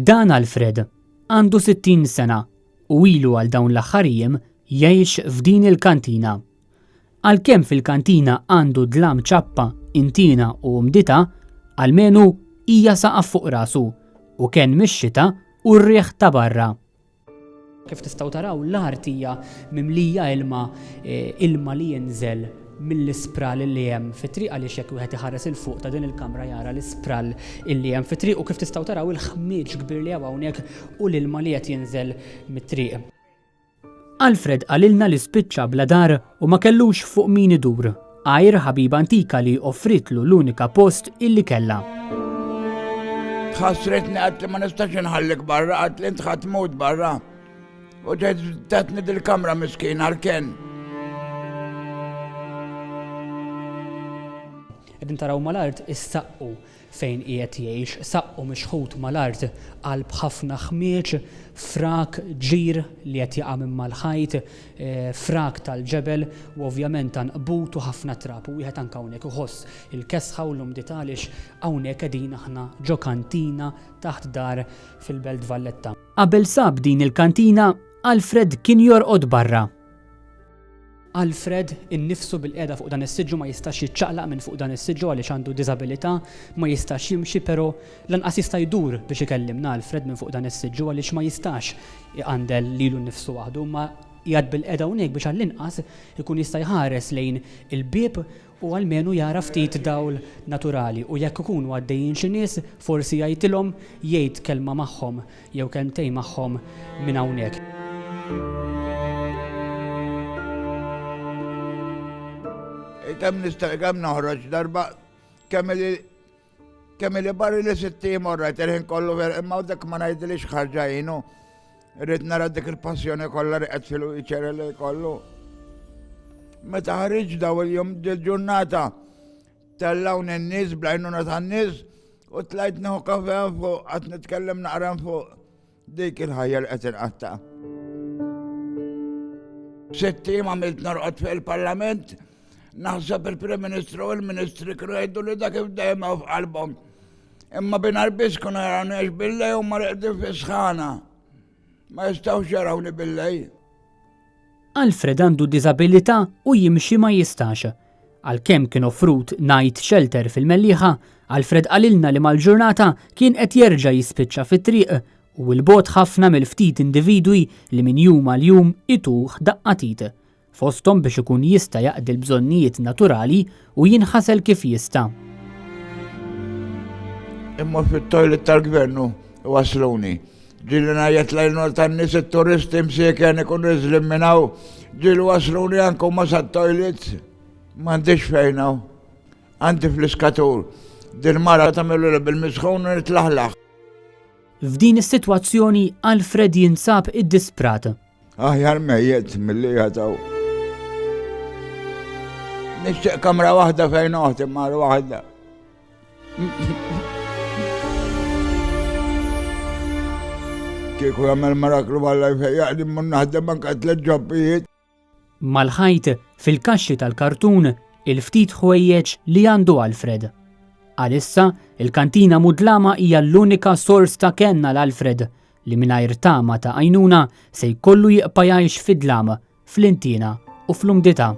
Dan Alfred għandu 60 sena u ilu għal dawn l-aħħar jgħix f'din il-kantina. Għalkemm fil-kantina għandu dlam ċappa, intiena u umdità, għalmenu hija saqaf fuq rasu u kien mix-xita u r-riħ ta' barra. Kif tistgħu taraw l-art hija mimlija ilma li jinżel mill-ispral li hemm fit-triq għaliex jekk wieħed iħares il fuq ta' din il-kamra jara l-ispral li hemm fit-triq u kif tistgħu taraw il-ħmieġ kbir li hawnhekk u l-ilma li qed jinżel mit-triq. Alfred qalilna li spiċċa bla dar u ma kellux fuq min idur. Għajr ħabiba antika li offritlu l-unika post illi kellha. Ħassretni qatt li ma nistax inħallik barra, qatt li int ħatmut barra. U ġejt tatni dil-kamra miskina għal-ken. Qegħdin taraw mal-art is-saqqu fejn qiegħed jgħix, saqqu mixħut mal-art qalb ħafna ħmieġ, frak ġir li qed jaqa' minn mal-ħajt, frak tal-ġebel u ovvjament anqbut u ħafna trab u wieħed anke hawnhekk iħoss il-kesħa u l-umdità għaliex hawnhekk qegħdin aħna ġo kantina taħt dar fil-Belt Valletta. Qabel sab din il-kantina, Alfred kien jorqod barra. Alfred innifsu bil-qiegħda fuq dan is-siġġu ma jistax jiċċaqlaq minn fuq dan is-siġġu għaliex għandu diżabilità, ma jistax jimxi però lanqas jista' jdur biex ikellimna Alfred minn fuq dan is-siġġu għaliex ma jistax iqandel lilu nnifsu waħdu ma qiegħed bil-qiegħda hawnhekk biex għall-inqas ikun jista' jħares lejn il-bieb u għalmenu jara ftit dawl naturali u jekk ikunu għaddejjin xi nies forsi jgħidilhom jgħid kelma magħhom jew kelmtejn magħhom minn hawnhekk. Kemm noħroġ darba kemm li barri li 60 morra terħin kollu imma dak ma ngħidilix ħarġa jienu. Rrid nara dik il-passjoni kollha riqgħet fil-wiċċer li kollu. Meta ħariġ daw il-jum dil-ġurnata tal-lawn in-nies bl-għajnuna tan-nies u tlajt nieħu kafè fuq qatt nitkellem naqra fuq dik il-ħajja li qed inqatta'. 60 għamilt norqod fil-Parlament. Naħseb il-Prim Ministru u l-Ministri kienu jgħidu li dak dejjem f'qalbhom. Imma binar biss kienu jarawniex billej u ma reqdi fis-sħana. Ma jistgħux jarawni billej. Alfred għandu diżabilità u jimxi ma jistax. Għalkemm kien offrut night shelter fil-Mellieħa, Alfred qalilna li mal-ġurnata kien qed jerġa' jispiċċa fit-triq u l-bogħod ħafna mill-ftit individwi li minn jum għal jum ituh daqqatit. Fosthom biex ikun jista' jaqdi l-bżonnijiet naturali u jinħasel kif jista'. Imma fit-toilet tal-gvernu wasluni. Ġieli ngħid lejn tan-nies it-turisti msieken ikunu iżlim minn hawn, ġieli wasluni anke huma sat-toilet. M'għandix fejn hawn. Għandi fl-iskatur. Din mara tagħmlu bil-misħun u nitlaħlaħ. F'din is-sitwazzjoni Alfred jinsab id-disprat. Aħjar mejjed milli jagħtaw. Nixtieq kamra waħda fejn oħti mar waħda. Kieku jagħmel maraklu balla jfejjaqni mun naħdem anke tliet ġobbijiet. Mal-ħajt fil-kaxxi tal-kartun il-ftit ħwejjeġ li għandu Alfred. Għalissa il-kantina mudlama hija l-unika sors ta' kenna l-Alfred li mingħajr tama ta' għajnuna se jkollu jibqa' jgħix fid-dlam, fl-intiena u fl-umdità.